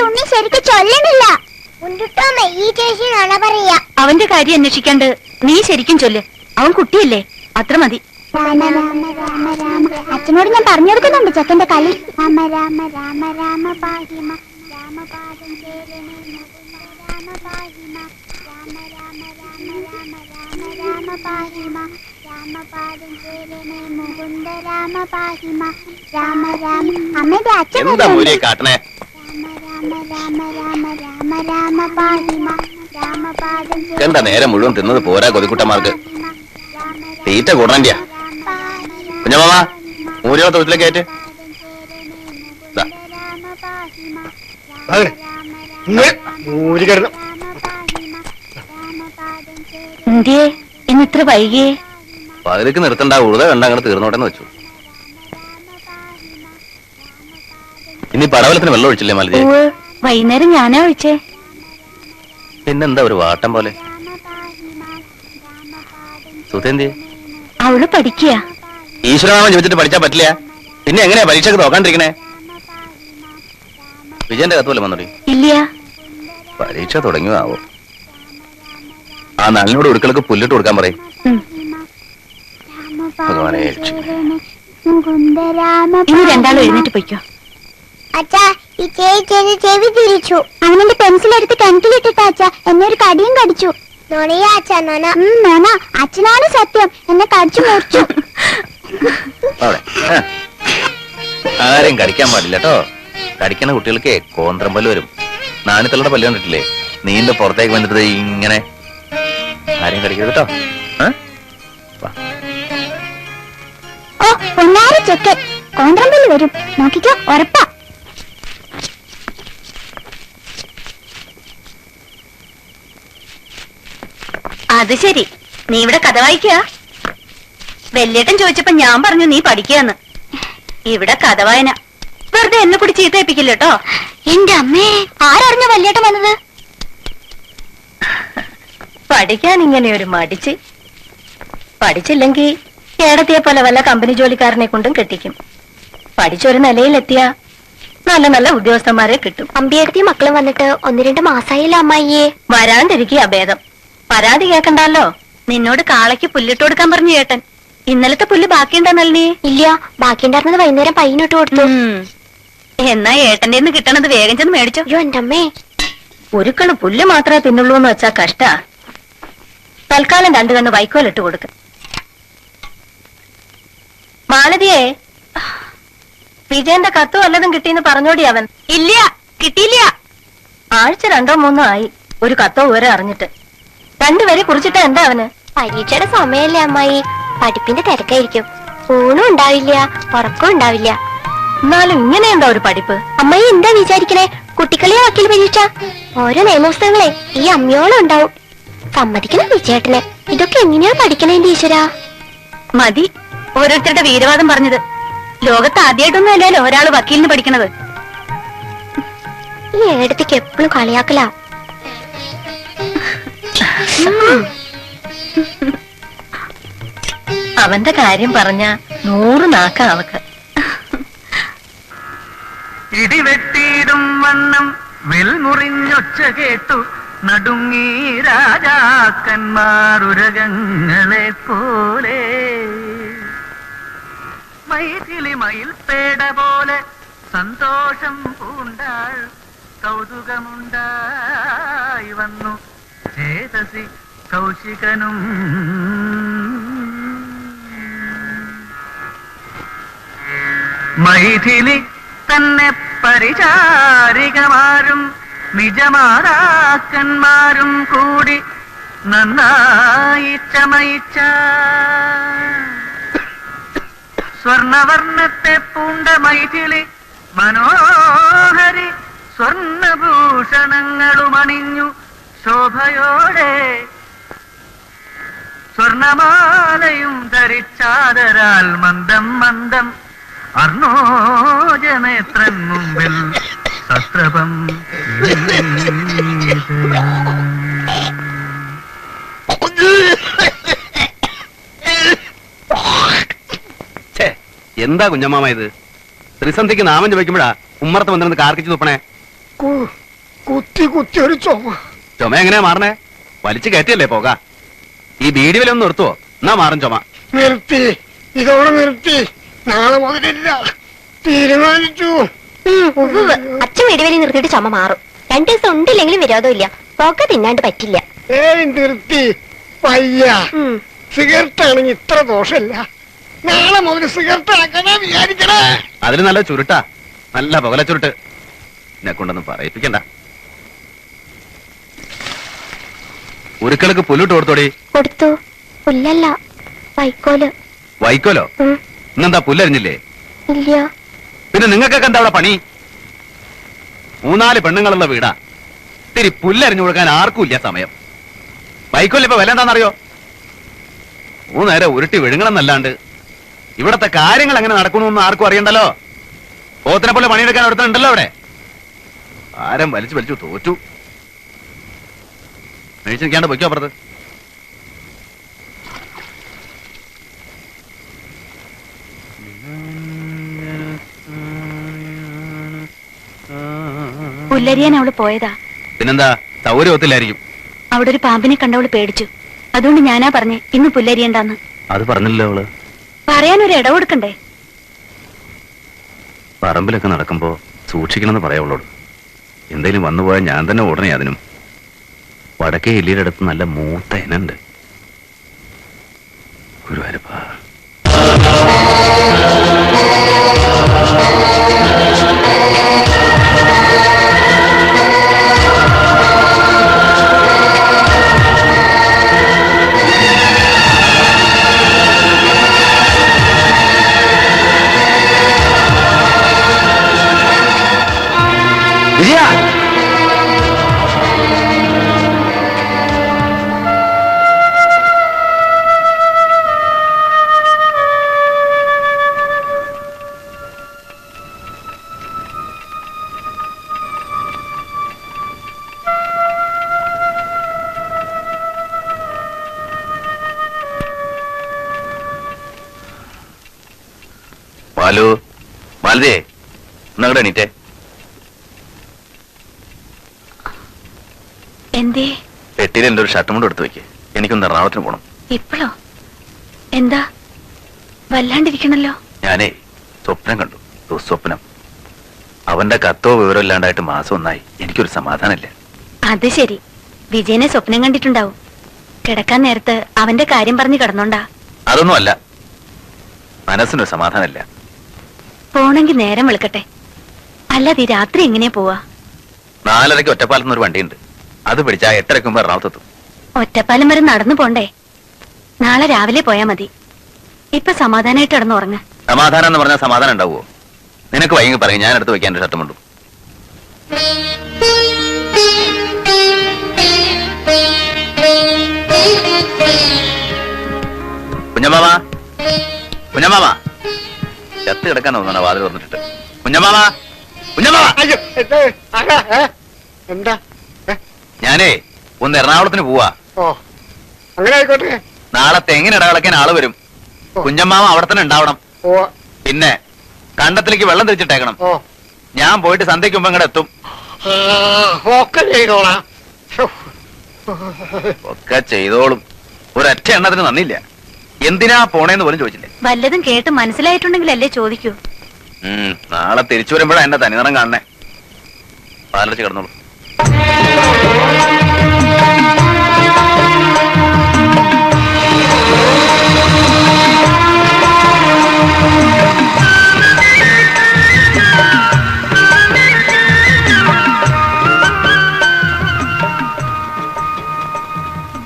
ഉണ്ണി ശരിക്കും ചൊല്ലണില്ല. ഈ ചേച്ചി നുണ പറയാ. അവന്റെ കാര്യം അന്വേഷിക്കാണ്ട് നീ ശരിക്കും ചൊല്ല്. അവൻ കുട്ടിയല്ലേ, അത്ര മതി. അച്ഛനോട് ഞാൻ പറഞ്ഞു കൊടുക്കുന്നുണ്ട് ചെക്കന്റെ കളി. രാമ രാമ രാമ രാമ പാഹിമ രാമപാദം ചേരണേ രാമ പാഹിമ രാമ രാമ രാമ രാമ രാമ രാമ പാഹിമ രാമപാദം ചേരണേ മുകുന്ദ രാമ പാഹിമ രാമ രാമ. അമ്മയുടെ അച്ഛൻ രാമ രാമ രാമ രാമ രാമ രാമ പാഹിമ രാമപാദം എന്താ നേരം മുഴുവൻ തിന്നത് പോരാ കൊതിക്കുട്ടന്മാർക്ക്. തീറ്റ കൂടണ്ടിയാ കുഞ്ഞമാമ മൂരോ തൊഴുത്തിലേക്ക് കയറ്റ്. ഇന്നിത്ര വൈകിയേ? പകലേക്ക് നിർത്തണ്ട, ഉഴുത കണ്ട അങ്ങനെ തീർന്നോട്ടെന്ന് വെച്ചു. ഇനി പടവലത്തിന് വെള്ളം ഒഴിച്ചില്ലേ മലജി? വൈകുന്നേരം ഞാനാ ഒഴിച്ചേ. പിന്നെന്താ ഒരു വാട്ടം പോലെ? സുധേന്തി അവള് പഠിക്കുക. ഈശ്വരനാമം ചോദിച്ചിട്ട് പഠിച്ചാ പറ്റില്ല. പിന്നെ എങ്ങനെയാ പരീക്ഷക്ക് നോക്കാണ്ടിരിക്കണേ? വിജയന്റെ കത്തുവല്ലേ വന്നോടി? ഇല്ല. പരീക്ഷ തുടങ്ങിയാവോ? ആ നല്ലോട് ഉടുക്കൾക്ക് പുല്ലിട്ട് കൊടുക്കാൻ പറയും. ഭഗവാനെ ഇനി രണ്ടാളും എഴുന്നേറ്റ് പോയിക്കോ. ചെവി തിരിച്ചു. അവനെന്റെ പെൻസിൽ എടുത്ത് കിണറ്റിലിട്ടിട്ടാ അച്ഛ എന്നെ ഒരു കടിയും കടിച്ചു. അച്ഛനാണ് സത്യം, എന്നെ കടിച്ചു മുറിച്ചു. ആരെയും കടിക്കാൻ പാടില്ല കേട്ടോ. കടിക്കുന്ന കുട്ടികൾക്ക് കോന്ത്രം പല്ല് വരും. നാണിത്തളുടെ പല്ല് കണ്ടിട്ടില്ലേ? നീന്റെ പുറത്തേക്ക് വന്നിട്ട് ഇങ്ങനെ. ആരെയും കടിക്കരുത് കേട്ടോ. ഓ പൊന്നാര ചെക്കൻ, കോന്ത്രം പല്ല് വരും, നോക്കിക്കോ, ഉറപ്പാ. അത് ശരി, നീ ഇവിടെ കഥ വായിക്കുക. വെല്ലേട്ടൻ ചോദിച്ചപ്പോ ഞാൻ പറഞ്ഞു നീ പഠിക്കുകയെന്ന്. ഇവിടെ കഥ വായന. വെറുതെ എന്നെ കൂടി ചീത്തയിപ്പിക്കില്ല കേട്ടോ. എന്റെ അമ്മേ, ആരറിഞ്ഞ വല്യേട്ടൻ വന്നത്? പഠിക്കാൻ ഇങ്ങനെ ഒരു മടിച്ച്. പഠിച്ചില്ലെങ്കിൽ കേടത്തിയെ പോലെ വല്ല കമ്പനി ജോലിക്കാരനെ കൊണ്ടും കെട്ടിക്കും. പഠിച്ചൊരു നിലയിലെത്തിയ നല്ല നല്ല ഉദ്യോഗസ്ഥന്മാരെ കിട്ടും. അമ്പിയടുത്തി മക്കളും വന്നിട്ട് 1-2 മാസായില്ല അമ്മായിയെ. വരാണ്ടിരിക്കുക ഭേദം. പരാതി കേൾക്കണ്ടല്ലോ. നിന്നോട് കാളയ്ക്ക് പുല്ലിട്ട് കൊടുക്കാൻ പറഞ്ഞു ചേട്ടൻ. ഇന്നലത്തെ പുല്ല് ബാക്കിയുണ്ടെന്നല്ലേ? ഇല്ല, ബാക്കിയുണ്ടായിരുന്നത് വൈകുന്നേരം പയ്യനിട്ട് കൊടുത്തു. എന്നാ ഏട്ടന്റെ കിട്ടണത് വേഗം ചെന്ന് മേടിച്ചോ. അയ്യോ എന്റെ അമ്മേ, ഒരുക്കള് പുല്ല് മാത്രമേ തിന്നുള്ളൂ എന്ന് വെച്ചാ കഷ്ടാ. തൽക്കാലം 2 കണ്ണ് വൈക്കോലിട്ട് കൊടുക്ക. മാലതിയെ, വിജയന്റെ കത്ത് വല്ലതും കിട്ടിയെന്ന് പറഞ്ഞോടി അവൻ. ഇല്ല, കിട്ടിയില്ല. ആഴ്ച 2-3 ആയി ഒരു കത്തോ വിവരം അറിഞ്ഞിട്ട്. 2 വരെ കുറിച്ചിട്ട് എന്താ അവന്? പരീക്ഷയുടെ സമയല്ലേ അമ്മായി, പഠിപ്പിന്റെ തിരക്കായിരിക്കും. ഊണും ഉണ്ടാവില്ല, ഉറക്കം ഉണ്ടാവില്ല. എന്നാലും ഇങ്ങനെ എന്താ ഒരു പഠിപ്പ്? അമ്മായി എന്താ വിചാരിക്കണേ? കുട്ടിക്കളിയെ വക്കീൽ പരീക്ഷ. ഓരോ നിയമപുസ്തകങ്ങളെ ഈ അമ്മയോളം ഉണ്ടാവും. സമ്മതിക്കണം വിജയേട്ടനെ. ഇതൊക്കെ എങ്ങനെയാ പഠിക്കണേ എന്റെ ഈശ്വരാ? മതി ഓരോരുത്തരുടെ വീരവാദം പറഞ്ഞത്. ലോകത്ത് ആദ്യമായിട്ടൊന്നും അല്ലല്ലോ ഒരാള് വക്കീലിന് പഠിക്കണത്. ഈ ഏടത്തേക്ക് എപ്പോഴും കളിയാക്കല. അവന്റെ കാര്യം പറഞ്ഞ 100 നാക്ക അവക്ക്. ഇടിവെട്ടിയിടും വണ്ണം വിൽമുറിഞ്ഞൊച്ച കേട്ടു നടുങ്ങി രാജാക്കന്മാരുരകങ്ങളെ പോലെ. മൈഥിലി മയിൽപേട പോലെ സന്തോഷം പൂണ്ടാൾ കൗതുകമുണ്ടായി വന്നു ചേതസി കൗശികനും. മൈഥിലി തന്നെ പരിചാരികമാരും നിജമാതാക്കന്മാരും കൂടി നന്നായി ചമയിച്ച സ്വർണവർണ്ണത്തെ പൂണ്ട മൈഥിലി മനോഹരി സ്വർണഭൂഷണങ്ങളുമണിഞ്ഞു ശോഭയോടെ സ്വർണമാലയും ധരിച്ചാദരാൽ മന്ദം മന്ദം അർണോജനേത്രൻ മുമ്പിൽ സത്രപം എന്താ കുഞ്ഞമ്മാമ ഇത്? ത്രിസന്ധിക്ക് നാമം ചോദിക്കുമ്പോഴാ ഉമ്മറത്ത് വന്നിരുന്ന് കാർക്കിച്ചു തുപ്പണേ. കുത്തി കുത്തി ഒരു ചുമ എങ്ങനെയാ മാറണേ? വലിച്ചു കയറ്റിയല്ലേ പോക. ഈ ബീഡി വിലൊന്നും നിർത്തുവോ? എന്നാ മാറും ചുമ. നിർത്തി, ഇതോടെ നിർത്തി. നാളെ മുതലില്ല, തീരുമാനിച്ചു. അച്ഛൻ വെടിവലി നിർത്തിയിട്ട് ചുമ മാറും. 2 ദിവസം ഉണ്ടില്ലെങ്കിലും വിരോധമില്ല. പുക തിന്നാണ്ട് പറ്റില്ല. നിർത്തി പയ്യ. സിഗരറ്റ് ആണെങ്കിൽ ഇത്ര ദോഷമില്ല. നാളെ മുതൽ സിഗരറ്റ് ആക്കാനാ വിചാരിക്കണേ. അതിന് നല്ല ചുരുട്ടാ, നല്ല പുകല ചുരുട്ട്. എന്നെ കൊണ്ടൊന്നും പറയിപ്പിക്കണ്ട. ഉരുക്കളക്ക് പുല്ലിട്ട് കൊടുത്തോടി. കൊടുത്തു. പുല്ലല്ല, വൈക്കോല്. വൈക്കോലോ? ഇന്നെന്താ പുല്ലരിഞ്ഞില്ലേ? ഇല്ല. പിന്നെ നിങ്ങൾക്കൊക്കെ എന്താ അവിടെ പണി? 3-4 പെണ്ണുങ്ങളുള്ള വീടാ. ഇത്തിരി പുല്ലരിഞ്ഞു കൊടുക്കാൻ ആർക്കും ഇല്ല സമയം. വൈക്കോലിപ്പോ വില എന്താണെന്നറിയോ? 3 നേരം ഉരുട്ടി വിഴുങ്ങണമെന്നല്ലാണ്ട് ഇവിടത്തെ കാര്യങ്ങൾ എങ്ങനെ നടക്കണമെന്ന് ആർക്കും അറിയണ്ടല്ലോ. പോത്തിനെ പോലെ പണിയെടുക്കാൻ ഒരുത്തനുണ്ടല്ലോ അവിടെ. ആരം വലിച്ചു വലിച്ചു തോറ്റു. മേടിച്ചിരിക്കാണ്ട് പൊയ്ക്കോ അപ്പുറത്ത്. പുല്ലരിയാൻ അവള് പോയതാ. പിന്നെന്താ, സൗകര്യം ഒത്തില്ലായിരിക്കും. അവിടെ ഒരു പാമ്പിനെ കണ്ടവള് പേടിച്ചു. അതുകൊണ്ട് ഞാനാ പറഞ്ഞേ ഇന്ന് പുല്ലരിയണ്ടാന്ന്. അത് പറഞ്ഞില്ലല്ലോ അവള്. പറയാനൊരു ഇട കൊടുക്കണ്ടേ? പറമ്പിലൊക്കെ നടക്കുമ്പോ സൂക്ഷിക്കണമെന്ന് പറയാവളോട്. എന്തേലും വന്നുപോയാൽ ഞാൻ തന്നെ ഓടണേ. അതിനും വടക്കേ എല്ലിയുടെ അടുത്ത് നല്ല മൂത്ത ഇനുണ്ട്. ഗുരുവായൂരപ്പാ. വിജയ, മാലു, മാലതേ, എന്നങ്ങടെ എണീറ്റേ. എന്തേ? പെട്ടിയിൽ എന്റെ ഒരു ഷർട്ടും കൂടെ എടുത്തു വെക്ക്. എനിക്കൊന്ന് എറണാകുളത്തിന് പോണം. ഇപ്പോഴോ? എന്താ വല്ലാണ്ടിരിക്കണല്ലോ? ഞാനേ സ്വപ്നം കണ്ടു. ദുസ്വപ്നം. അവന്റെ കത്തോ വിവരം ഇല്ലാണ്ടായിട്ട് മാസം 1 എനിക്കൊരു സമാധാനമില്ല. അത് ശരി, വിജയനെ സ്വപ്നം കണ്ടിട്ടുണ്ടാവും. കിടക്കാൻ നേരത്ത് അവന്റെ കാര്യം പറഞ്ഞ് കിടന്നോണ്ടാ? അതൊന്നും അല്ല, മനസ്സിനൊരു സമാധാനമില്ല. പോണെങ്കി നേരം വെളുക്കട്ടെ. അല്ലാതെ ഈ രാത്രി എങ്ങനെയാ പോവാ? 4:30 ഒറ്റപ്പാലത്തുനിന്ന് ഒരു വണ്ടിയുണ്ട്. അത് പിടിച്ചാ 8:30 മുമ്പ് എറണാകുളത്തെത്തും. ഒറ്റപ്പാലം വരെ നടന്നു പോണ്ടേ? നാളെ രാവിലെ പോയാ മതി. ഇപ്പൊ സമാധാനായിട്ട് കിടന്നുറങ്ങ. സമാധാനം എന്ന് പറഞ്ഞാൽ സമാധാനം ഉണ്ടാവുമോ? നിനക്ക് വൈകി പറയും, ഞാൻ എടുത്ത് വെക്കാൻ ഷർട്ടും കൊണ്ടു. കുഞ്ഞമ്മാമ, കുഞ്ഞമ്മാമ, ചത്ത് കിടക്കാൻ തോന്നണ വാതിൽ തുറന്നിട്ട്. കുഞ്ഞമ്മാമ, കുഞ്ഞമ്മാമ. എന്താ? ഞാനേ ഒന്ന് എറണാകുളത്തിന് പോവാ. ഓ, അങ്ങനെ ആയിക്കോട്ടെ. നാളെ തെങ്ങിന് ഇടകളക്കാൻ ആള് വരും. കുഞ്ഞമ്മാമ അവിടെ തന്നെ ഉണ്ടാവണം. ഓ, പിന്നെ കണ്ടത്തിലേക്ക് വെള്ളം തിരിച്ചിട്ടേക്കണം. ഓ, ഞാൻ പോയിട്ട് സന്ധ്യയ്ക്ക് മുമ്പ് ഇങ്ങോട്ട് എത്തും. ഒക്കെ ചെയ്തോളാം. ഒക്കെ ചെയ്തോളും. ഒരൊറ്റ എണ്ണത്തിന് നന്ദിയില്ല. എന്തിനാ പോണേന്ന് പോലും ചോദിച്ചില്ലേ. വല്ലതും കേട്ട് മനസ്സിലായിട്ടുണ്ടെങ്കിലല്ലേ ചോദിക്കൂ. നാളെ തിരിച്ചു വരുമ്പോഴാ എന്റെ തനിനിറം കാണണേ. പാലടിച്ച് കിടന്നോളൂ.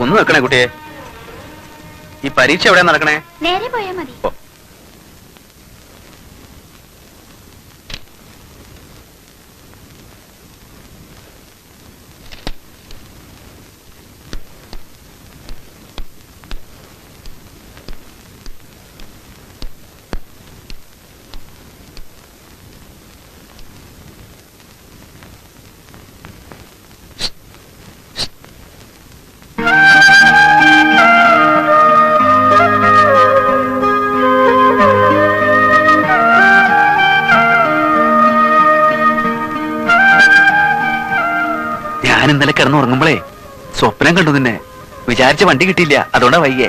ഒന്ന് വെക്കണേ കുട്ടിയെ. ഈ പരീക്ഷ എവിടെയാ നടക്കണേ? നേരെ പോയാ മതി. ഓ. ഇറങ്ങുമ്പോഴേ സ്വപ്നം കണ്ടു നിന്നെ. വിചാരിച്ച വണ്ടി കിട്ടിയില്ല, അതുകൊണ്ടാ വയ്യേ.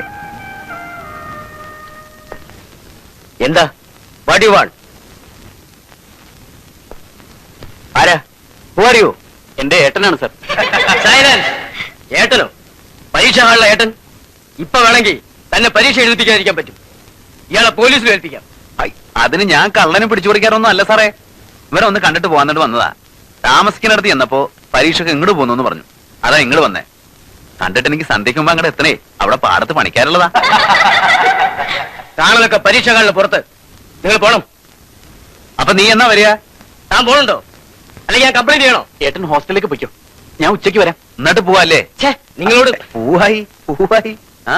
എന്താ വാട്ട് യു വാണ്ട്? ആരാ? അറിയോ? എന്റെ ഏട്ടനാണ് സർ. സൈലൻസ്. ഏട്ടനോ? പരീക്ഷ ഹാളിലെ ഏട്ടൻ? ഇപ്പൊ വേണമെങ്കിൽ തന്നെ പരീക്ഷ എഴുതിപ്പിക്കാതിരിക്കാൻ പറ്റും. ഇയാളെ പോലീസിൽ ഏൽപ്പിക്കാം. അതിന് ഞാൻ കള്ളനെ പിടിച്ചു കൊടുക്കാറൊന്നും അല്ല സാറേ. ഇവരെ ഒന്ന് കണ്ടിട്ട് പോകാന്നിട്ട് വന്നതാ. താമസിക്കുന്നിടത്ത് ചെന്നപ്പോ പരീക്ഷക്ക് ഇങ്ങോട്ട് പോന്നു പറഞ്ഞു. അതാ ഇങ്ങോട്ട് വന്നേ. കണ്ടിട്ട് എനിക്ക് സന്ധ്യയ്ക്ക് മുമ്പ് അങ്ങോട്ട് എത്തണേ. അവിടെ പാടത്ത് പണിക്കാറുള്ളതാ. കാണലൊക്കെ പരീക്ഷ ഹാളിന് പുറത്ത്. നിങ്ങൾ പോണം. അപ്പൊ നീ എന്നാ വരിക? താൻ പോണുണ്ടോ? അല്ലെങ്കിൽ ഞാൻ കംപ്ലൈന്റ് ചെയ്യണോ? ഏട്ടൻ ഹോസ്റ്റലിലേക്ക് പൊയ്ക്കോ, ഞാൻ ഉച്ചയ്ക്ക് വരാം. എന്നിട്ട് പോവാല്ലേ? ഛേ, നിങ്ങളോട് പൂവായി പൂവായി. ആ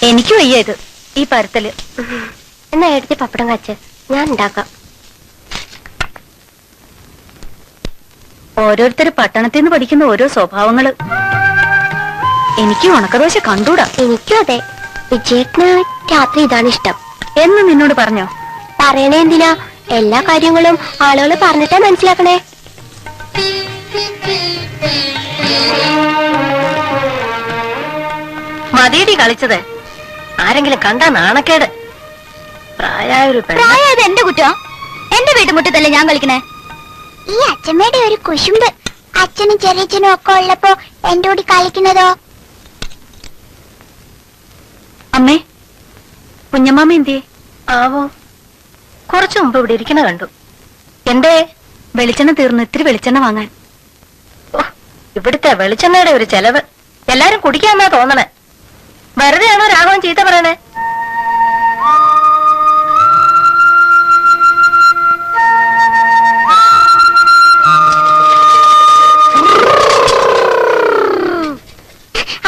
എനിക്ക് വയ്യ ഇത്, ഈ പരത്തല്. എന്നാ എടുത്ത് പപ്പടം കാച്ച്, ഞാൻ ഉണ്ടാക്കാം. ഓരോരുത്തര് പട്ടണത്തിൽ നിന്ന് പഠിക്കുന്ന ഓരോ സ്വഭാവങ്ങള്. എനിക്ക് ഉണക്കദോശ കണ്ടൂടാ. എനിക്കും അതെ. വിജയേട്ടന് രാത്രി ഇതാണ് ഇഷ്ടം എന്ന് നിന്നോട് പറഞ്ഞോ? പറയണേ എന്തിനാ? എല്ലാ കാര്യങ്ങളും ആളുകൾ പറഞ്ഞിട്ടാ മനസ്സിലാക്കണേ. മതിയടി കളിച്ചത്. ആരെങ്കിലും കണ്ടാ നാണക്കേട്. പ്രായമായ ഒരു പെണ്ണ്. പ്രായത് എന്റെ കുറ്റം. എന്റെ വീട്ടുമുറ്റത്തല്ലേ ഞാൻ കളിക്കണേ. ഈ അച്ഛമ്മയുടെ ഒരു കുശുമ്പ്. അച്ഛനും ചെറിയച്ഛനും ഒക്കെ ഉള്ളപ്പോ എന്റെ കൂടി കളിക്കുന്നതോ. അമ്മേ, കുഞ്ഞമ്മാമ എന്തിയെ? ആവോ, കുറച്ചു മുമ്പ് ഇവിടെ ഇരിക്കണ കണ്ടു. എന്തേ? വെളിച്ചെണ്ണ തീർന്നു, ഇത്തിരി വെളിച്ചെണ്ണ വാങ്ങാൻ. ഓ, ഇവിടുത്തെ വെളിച്ചെണ്ണയുടെ ഒരു ചെലവ്. എല്ലാരും കുടിക്കാന്നാ തോന്നണേ. വെറുതെയാണോ രാഘവൻ ചീത്ത പറയണേ?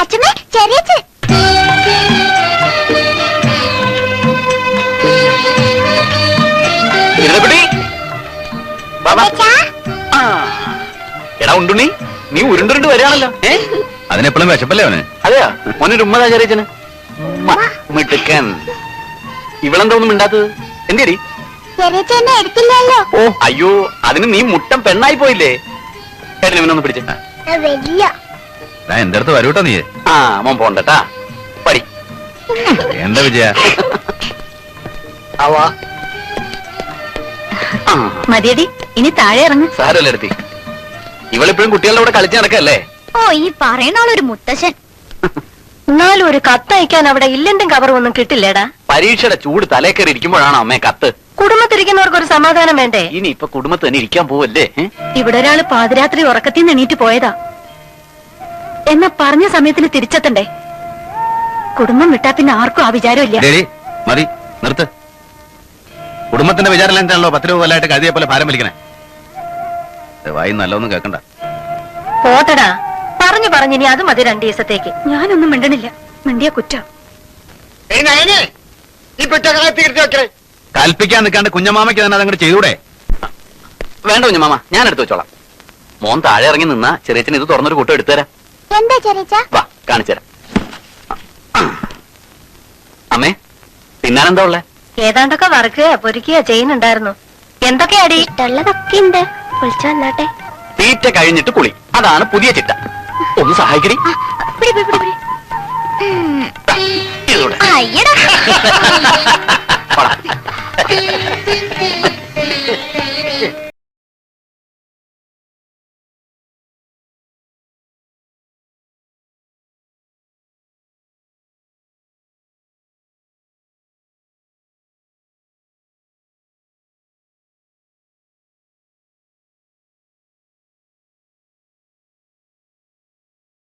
അച്ഛമ്മേ, ചെറിയച്ഛൻ. അച്ഛാ, എടാ ഉണ്ടുണ്ണി, നീ ഉരുണ്ടുരുണ്ട് വരികയാണല്ലോ. അതിനെപ്പോഴും വിശപ്പല്ലേ അവന്? അതെയാ, മോനൊരു ഉമ്മതാ ചെറിയച്ഛന്. മിടുക്കൻ. ഇവളെന്താ ഒന്നും മിണ്ടാത്തത്? എന്തേടി? ചെറിയച്ഛൻ എന്നെ എടുത്തില്ലല്ലോ. ഓ അയ്യോ, അതിന് നീ മുട്ടം പെണ്ണായി പോയില്ലേ? ഏട്ടൻ ഇവനൊന്ന് പിടിച്ച. വലിയ എന്റെ അടുത്ത് വരൂട്ടോ നീ. ആ മോൻ പോണ്ടട്ടാ, പടി. എന്താ വിജയ? ആവാ. മതിയടി, ഇനി താഴെ ഇറങ്ങ്. സാരല്ല എടുത്തി. ഇവളിപ്പോഴും കുട്ടികളുടെ കൂടെ കളിച്ച് നടക്കല്ലേ? ഓ, ഈ പറയണ ആളൊരു മുത്തശ്ശൻ. എന്നാലും ഒരു കത്തയക്കാൻ അവിടെ ഇല്ലെന്തും കവറും ഒന്നും കിട്ടില്ലേടാ. പരീക്ഷയുടെ ചൂട് തലേക്കറി ഇരിക്കുമ്പോഴാണോ അമ്മേ കത്ത്? കുടുംബത്തിരിക്കുന്നവർക്ക് ഒരു സമാധാനം വേണ്ടേ? ഇനി ഇപ്പൊ കുടുംബത്തിൽ തന്നെ ഇരിക്കാൻ പോവല്ലേ? ഇവിടെ ഒരാള് പാതിരാത്രി ഉറക്കത്തിൽ നിന്ന് എണീറ്റ് പോയതാ. എന്നാ പറഞ്ഞ സമയത്തിന് തിരിച്ചെത്തണ്ടേ? കുടുംബം വിട്ടാ പിന്നെ ആർക്കും ആ വിചാരം ഇല്ല. മതി, നിർത്ത്. കുടുംബത്തിന്റെ വിചാരം എന്താണല്ലോ 10 രൂപ കൊല്ലായിട്ട് കരുതിയെ പോലെ ഭാരം വലിക്കണേ. വായി നല്ലൊന്നും കേൾക്കണ്ട. പോട്ടടാ, പറഞ്ഞു പറഞ്ഞിനി അത് മതി 2 ദിവസത്തേക്ക്. ഞാനൊന്നും മിണ്ടണില്ല. മിണ്ടിയ കുറ്റം. ഈ പെട്ടകത്ത് തീർത്തി വെക്കണേ. കൽപ്പിക്കാൻ നിൽക്കാണ്ട് കുഞ്ഞമാമയ്ക്ക് തന്നെ അതങ്ങോട്ട് ചെയ്തൂടെ? വേണ്ട കുഞ്ഞമാമ, ഞാൻ എടുത്തു വെച്ചോളാം. മോൻ താഴെ ഇറങ്ങി നിന്നാ ചെറിയച്ഛൻ ഇത് തുറന്നൊരു കൂട്ടം എടുത്തുതരാം. എന്താ ചെറിയച്ഛ? വാ, കാണിച്ചുതരാം. അമ്മേ, തിന്നാനെന്താ ഉള്ളേ? ഏതാണ്ടൊക്കെ വറുക്കുക പൊരിക്കുക ചെയ്യുന്നുണ്ടായിരുന്നു. എന്തൊക്കെയാടി? ഇഷ്ടമുള്ളതൊക്കെ ഉണ്ട്. വിളിച്ചു വന്നാട്ടെ. തീറ്റ കഴിഞ്ഞിട്ട് കുളി, അതാണ് പുതിയ ചിട്ട. ഒന്ന് സഹായിക്കടി. പിടി, പിടി, പിടി, പിടി. ഇതൂടെ. അയ്യടാ. പോടാ.